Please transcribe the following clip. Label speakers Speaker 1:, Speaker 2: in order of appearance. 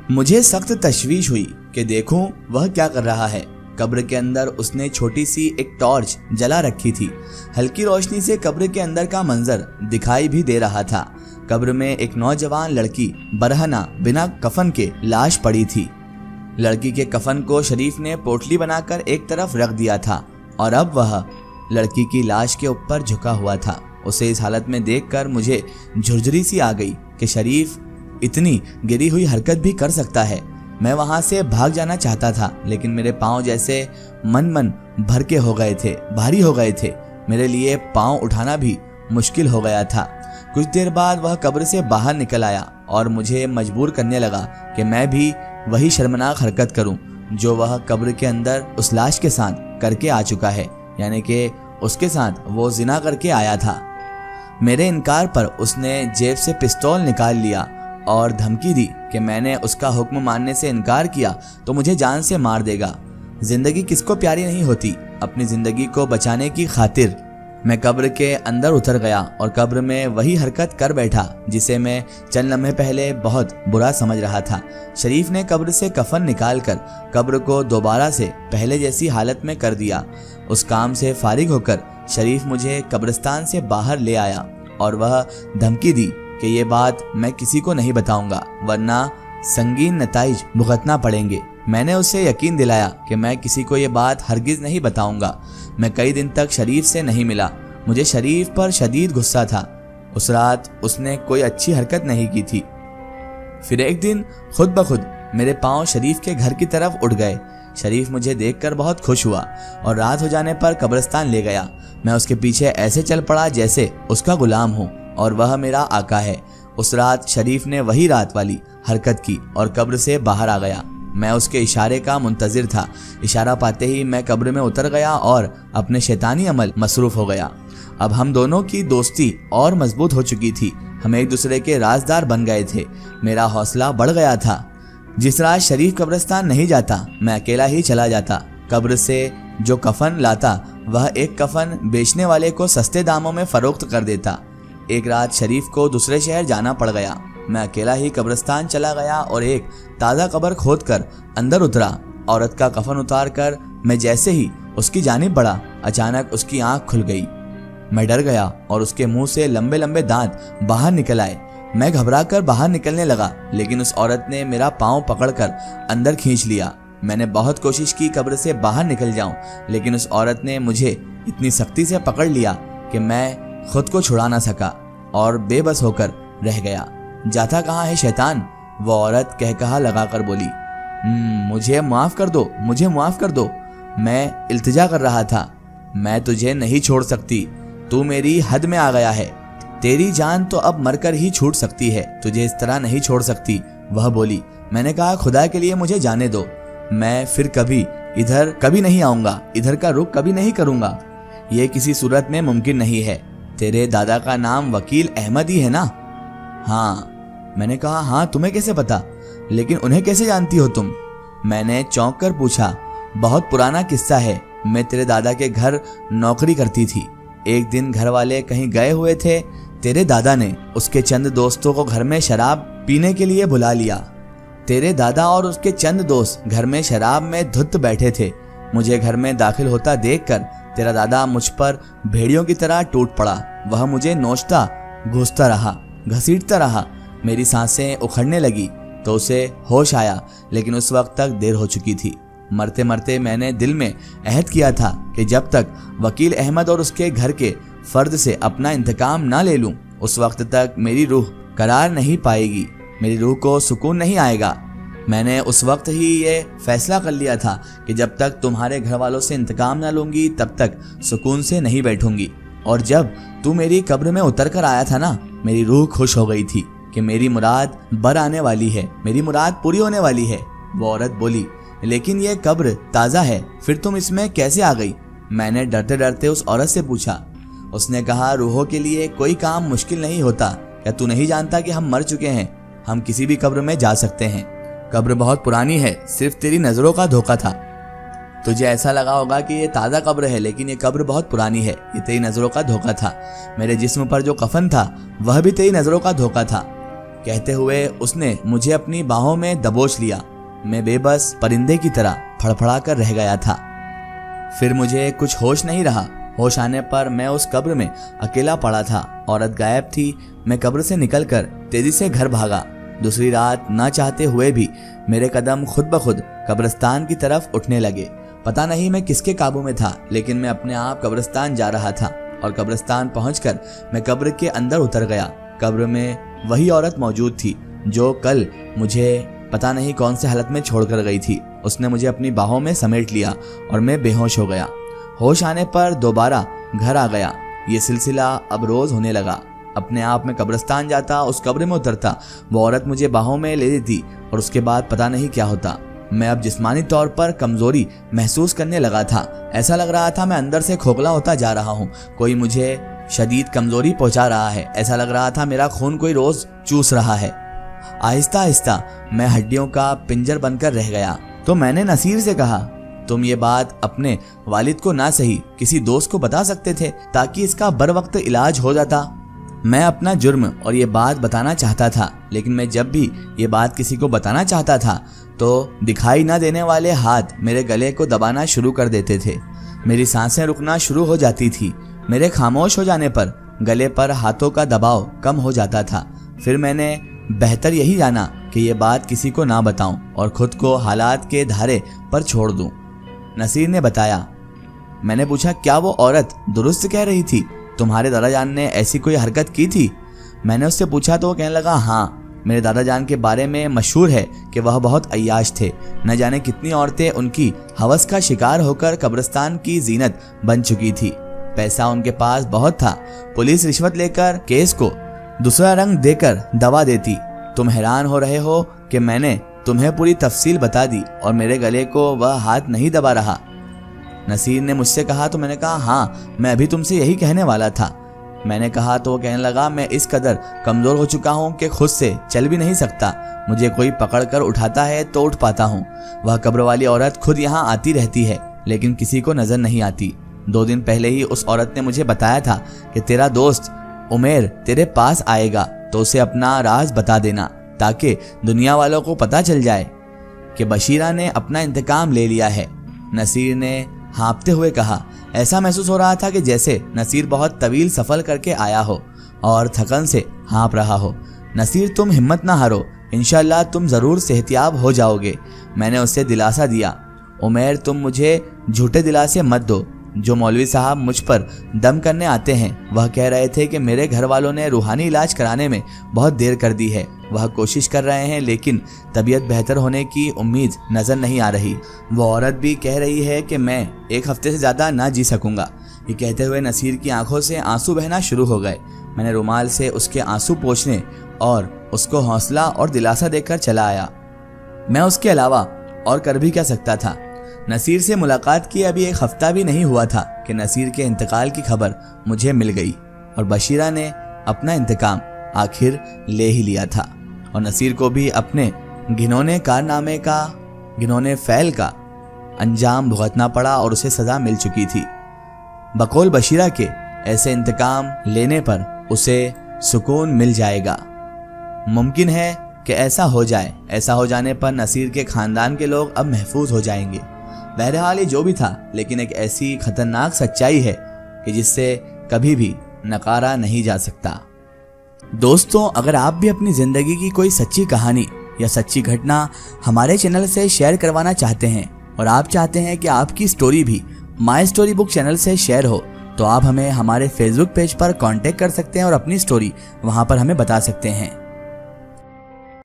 Speaker 1: مجھے سخت تشویش ہوئی کہ دیکھوں وہ کیا کر رہا ہے۔ قبر کے اندر اس نے چھوٹی سی ایک ٹارچ جلا رکھی تھی۔ ہلکی روشنی سے قبر کے اندر کا منظر دکھائی بھی دے رہا تھا۔ قبر میں ایک نوجوان لڑکی برہنہ بنا کفن کے لاش پڑی تھی۔ لڑکی کے کفن کو شریف نے پوٹلی بنا کر ایک طرف رکھ دیا تھا اور اب وہ لڑکی کی لاش کے اوپر جھکا ہوا تھا۔ اسے اس حالت میں دیکھ کر مجھے جھرجھری سی آ گئی کہ شریف اتنی گری ہوئی حرکت بھی کر سکتا ہے۔ میں وہاں سے بھاگ جانا چاہتا تھا لیکن میرے پاؤں جیسے من بھر کے ہو گئے تھے، بھاری ہو گئے تھے۔ میرے لیے پاؤں اٹھانا بھی مشکل ہو گیا تھا۔ کچھ دیر بعد وہ قبر سے باہر نکل آیا اور مجھے مجبور کرنے لگا کہ میں بھی وہی شرمناک حرکت کروں جو وہ قبر کے اندر اس لاش کے ساتھ کر کے آ چکا ہے، یعنی کہ اس کے ساتھ وہ زنا کر کے آیا تھا۔ میرے انکار پر اس نے جیب سے پستول نکال لیا اور دھمکی دی کہ میں نے اس کا حکم ماننے سے انکار کیا تو مجھے جان سے مار دے گا۔ زندگی کس کو پیاری نہیں ہوتی؟ اپنی زندگی کو بچانے کی خاطر میں قبر کے اندر اتر گیا اور قبر میں وہی حرکت کر بیٹھا جسے میں چند لمحے پہلے بہت برا سمجھ رہا تھا۔ شریف نے قبر سے کفن نکال کر قبر کو دوبارہ سے پہلے جیسی حالت میں کر دیا۔ اس کام سے فارغ ہو کر شریف مجھے قبرستان سے باہر لے آیا اور وہ دھمکی دی کہ یہ بات میں کسی کو نہیں بتاؤں گا ورنہ سنگین نتائج بھگتنا پڑیں گے۔ میں نے اسے یقین دلایا کہ میں کسی کو یہ بات ہرگز نہیں بتاؤں گا۔ میں کئی دن تک شریف سے نہیں ملا۔ مجھے شریف پر شدید غصہ تھا۔ اس رات اس نے کوئی اچھی حرکت نہیں کی تھی۔ پھر ایک دن خود بخود میرے پاؤں شریف کے گھر کی طرف اٹھ گئے۔ شریف مجھے دیکھ کر بہت خوش ہوا اور رات ہو جانے پر قبرستان لے گیا۔ میں اس کے پیچھے ایسے چل پڑا جیسے اس کا غلام ہوں اور وہ میرا آقا ہے۔ اس رات شریف نے وہی رات والی حرکت کی اور قبر سے باہر آ گیا۔ میں اس کے اشارے کا منتظر تھا۔ اشارہ پاتے ہی میں قبر میں اتر گیا اور اپنے شیطانی عمل مصروف ہو گیا۔ اب ہم دونوں کی دوستی اور مضبوط ہو چکی تھی۔ ہم ایک دوسرے کے رازدار بن گئے تھے۔ میرا حوصلہ بڑھ گیا تھا۔ جس رات شریف قبرستان نہیں جاتا میں اکیلا ہی چلا جاتا۔ قبر سے جو کفن لاتا وہ ایک کفن بیچنے والے کو سستے داموں میں فروخت کر دیتا۔ ایک رات شریف کو دوسرے شہر جانا پڑ گیا۔ میں اکیلا ہی قبرستان چلا گیا اور ایک تازہ قبر کھود کر اندر اترا۔ عورت کا کفن اتار کر میں جیسے ہی اس کی جانب بڑھا اچانک اس کی آنکھ کھل گئی۔ میں ڈر گیا اور اس کے منہ سے لمبے لمبے دانت باہر نکل آئے۔ میں گھبرا کر باہر نکلنے لگا لیکن اس عورت نے میرا پاؤں پکڑ کر اندر کھینچ لیا۔ میں نے بہت کوشش کی قبر سے باہر نکل جاؤں لیکن اس عورت نے مجھے اتنی سختی سے پکڑ لیا کہ میں خود کو چھڑا نہ سکا اور بے بس ہو کر رہ گیا۔ جاتا کہاں ہے شیطان؟ وہ عورت کہا لگا کر بولی۔ مجھے معاف کر دو، مجھے معاف کر دو۔ میں التجا کر رہا تھا۔ میں تجھے نہیں چھوڑ سکتی، تو میری حد میں آ گیا ہے۔ تیری جان تو اب مر کر ہی چھوٹ سکتی ہے، تجھے اس طرح نہیں چھوڑ سکتی، وہ بولی۔ میں نے کہا خدا کے لیے مجھے جانے دو، میں پھر ادھر کبھی نہیں آؤں گا، ادھر کا رخ کبھی نہیں کروں گا، یہ کسی صورت میں ممکن نہیں ہے۔ تیرے دادا کا نام وکیل احمد ہی ہے نا؟ ہاں۔ میں نے کہا ہاں، تمہیں کیسے پتا؟ لیکن انہیں کیسے جانتی ہو تم؟ میں نے چونک کر پوچھا۔ بہت پرانا قصہ ہے، میں تیرے دادا کے گھر نوکری کرتی تھی۔ ایک دن گھر والے کہیں گئے ہوئے تھے، تیرے دادا نے اس کے چند دوستوں کو گھر میں شراب پینے کے لیے بلا لیا۔ تیرے دادا اور اس کے چند دوست گھر میں شراب میں دھت بیٹھے تھے۔ مجھے گھر میں داخل ہوتا دیکھ کر تیرا دادا مجھ پر بھیڑیوں کی طرح ٹوٹ پڑا۔ وہ مجھے نوچتا گھستا رہا، گھسیٹتا رہا۔ میری سانسیں اکھڑنے لگی تو اسے ہوش آیا لیکن اس وقت تک دیر ہو چکی تھی۔ مرتے مرتے میں نے دل میں عہد کیا تھا کہ جب تک وکیل احمد اور اس کے گھر کے فرد سے اپنا انتقام نہ لے لوں اس وقت تک میری روح قرار نہیں پائے گی، میری روح کو سکون نہیں آئے گا۔ میں نے اس وقت ہی یہ فیصلہ کر لیا تھا کہ جب تک تمہارے گھر والوں سے انتقام نہ لوں گی تب تک سکون سے نہیں بیٹھوں گی۔ اور جب تو میری قبر میں اتر کر آیا تھا نا، میری روح خوش ہو گئی تھی کہ میری مراد بر آنے والی ہے، میری مراد پوری ہونے والی ہے۔ وہ عورت بولی، لیکن یہ قبر تازہ ہے، پھر تم اس میں کیسے آ گئی؟ میں نے ڈرتے ڈرتے اس عورت سے پوچھا۔ اس نے کہا، روحوں کے لیے کوئی کام مشکل نہیں ہوتا، کیا تو نہیں جانتا کہ ہم مر چکے ہیں؟ ہم کسی بھی قبر میں جا سکتے ہیں۔ قبر بہت پرانی ہے، صرف تیری نظروں کا دھوکہ تھا۔ تجھے ایسا لگا ہوگا کہ یہ تازہ قبر ہے لیکن یہ قبر بہت پرانی ہے، یہ تیری نظروں کا دھوکہ تھا۔ میرے جسم پر جو کفن تھا وہ بھی تیری نظروں کا دھوکہ تھا۔ کہتے ہوئے اس نے مجھے اپنی باہوں میں دبوچ لیا۔ میں بے بس پرندے کی طرح پھڑپھڑا کر رہ گیا تھا۔ پھر مجھے کچھ ہوش نہیں رہا۔ ہوش آنے پر میں اس قبر میں اکیلا پڑا تھا۔ عورت غائب تھی۔ میں قبر سے نکل کر تیزی سے گھر بھاگا۔ دوسری رات نہ چاہتے ہوئے بھی میرے قدم خود بخود قبرستان کی طرف اٹھنے لگے۔ پتہ نہیں میں کس کے قابو میں تھا، لیکن میں اپنے آپ قبرستان جا رہا تھا اور قبرستان پہنچ کر میں قبر کے اندر اتر گیا۔ قبر میں وہی عورت موجود تھی جو کل مجھے پتہ نہیں کون سے حالت میں چھوڑ کر گئی تھی۔ اس نے مجھے اپنی باہوں میں سمیٹ لیا اور میں بے ہوش ہو گیا۔ ہوش آنے پر دوبارہ گھر آ گیا۔ یہ سلسلہ اب روز ہونے لگا۔ اپنے آپ میں قبرستان جاتا، اس قبر میں اترتا، وہ عورت مجھے باہوں میں لے لیتی اور اس کے بعد پتہ نہیں کیا ہوتا۔ میں اب جسمانی طور پر کمزوری محسوس کرنے لگا تھا۔ ایسا لگ رہا تھا میں اندر سے کھوکھلا ہوتا جا رہا ہوں، کوئی مجھے شدید کمزوری پہنچا رہا ہے۔ ایسا لگ رہا تھا میرا خون کوئی روز چوس رہا ہے۔ آہستہ آہستہ میں ہڈیوں کا پنجر بن کر رہ گیا۔ تو میں نے نصیر سے کہا، تم یہ بات اپنے والد کو نہ صحیح کسی دوست کو بتا سکتے تھے تاکہ اس کا بر وقت علاج ہو جاتا۔ میں اپنا جرم اور یہ بات بتانا چاہتا تھا، لیکن میں جب بھی یہ بات کسی کو بتانا چاہتا تھا تو دکھائی نہ دینے والے ہاتھ میرے گلے کو دبانا شروع کر دیتے تھے۔ میری سانسیں رکنا شروع ہو جاتی تھی۔ میرے خاموش ہو جانے پر گلے پر ہاتھوں کا دباؤ کم ہو جاتا تھا۔ پھر میں نے بہتر یہی جانا کہ یہ بات کسی کو نہ بتاؤں اور خود کو حالات کے دھارے پر چھوڑ دوں۔ نصیر نے بتایا۔ میں نے پوچھا، کیا وہ عورت درست کہہ رہی تھی؟ تمہارے دادا جان نے ایسی کوئی حرکت کی تھی؟ میں نے اس سے پوچھا تو وہ کہنے لگا، ہاں، میرے دادا جان کے بارے میں مشہور ہے کہ وہ بہت عیاش تھے۔ نہ جانے کتنی عورتیں ان کی ہوس کا شکار ہو کر قبرستان کی زینت بن چکی تھی۔ پیسہ ان کے پاس بہت تھا۔ پولیس رشوت لے کر کیس کو دوسرا رنگ دے کر دوا دیتی۔ تم حیران ہو رہے ہو کہ میں نے تمہیں پوری تفصیل بتا دی اور میرے گلے کو وہ ہاتھ نہیں دبا رہا۔ نصیر نے مجھ سے کہا تو میں نے کہا، ہاں، میں ابھی تم سے یہی کہنے والا تھا۔ میں نے کہا تو وہ کہنے لگا، میں اس قدر کمزور ہو چکا ہوں کہ خود سے چل بھی نہیں سکتا۔ مجھے کوئی پکڑ کر اٹھاتا ہے تو اٹھ پاتا ہوں۔ وہ قبر والی عورت خود یہاں آتی رہتی ہے لیکن کسی کو نظر نہیں آتی۔ 2 دن پہلے ہی اس عورت نے مجھے بتایا تھا کہ تیرا دوست عمیر تیرے پاس آئے گا تو اسے اپنا راز بتا دینا تاکہ دنیا والوں کو پتہ چل جائے کہ بشیرہ نے اپنا انتقام لے لیا ہے۔ نصیر نے ہانپتے ہوئے کہا۔ ایسا محسوس ہو رہا تھا کہ جیسے نصیر بہت طویل سفر کر کے آیا ہو اور تھکن سے ہانپ رہا ہو۔ نصیر، تم ہمت نہ ہارو، انشاءاللہ تم ضرور صحتیاب ہو جاؤ گے۔ میں نے اسے دلاسا دیا۔ عمیر، تم مجھے جھوٹے دلاسے مت دو۔ جو مولوی صاحب مجھ پر دم کرنے آتے ہیں وہ کہہ رہے تھے کہ میرے گھر والوں نے روحانی علاج کرانے میں بہت دیر کر دی ہے۔ وہ کوشش کر رہے ہیں لیکن طبیعت بہتر ہونے کی امید نظر نہیں آ رہی۔ وہ عورت بھی کہہ رہی ہے کہ میں 1 ہفتے سے زیادہ نہ جی سکوں گا۔ یہ کہتے ہوئے نصیر کی آنکھوں سے آنسو بہنا شروع ہو گئے۔ میں نے رومال سے اس کے آنسو پوچھنے اور اس کو حوصلہ اور دلاسا دے کر چلا آیا۔ میں اس کے علاوہ اور کر بھی کیا سکتا تھا؟ نصیر سے ملاقات کیے ابھی 1 ہفتہ بھی نہیں ہوا تھا کہ نصیر کے انتقال کی خبر مجھے مل گئی اور بشیرہ نے اپنا انتقام آخر لے ہی لیا تھا اور نصیر کو بھی اپنے گھنونے کارنامے کا، گھنونے فعل کا انجام بھگتنا پڑا اور اسے سزا مل چکی تھی۔ بقول بشیرہ کے ایسے انتقام لینے پر اسے سکون مل جائے گا۔ ممکن ہے کہ ایسا ہو جائے۔ ایسا ہو جانے پر نصیر کے خاندان کے لوگ اب محفوظ ہو جائیں گے۔ بہرحال یہ جو بھی تھا، لیکن ایک ایسی خطرناک سچائی ہے کہ جس سے کبھی بھی نکارا نہیں جا سکتا۔ دوستوں، اگر آپ بھی اپنی زندگی کی کوئی سچی کہانی یا سچی گھٹنا ہمارے چینل سے شیئر کروانا چاہتے ہیں اور آپ چاہتے ہیں کہ آپ کی سٹوری بھی مائی سٹوری بک چینل سے شیئر ہو، تو آپ ہمیں ہمارے فیس بک پیج پر کانٹیکٹ کر سکتے ہیں اور اپنی سٹوری وہاں پر ہمیں بتا سکتے ہیں۔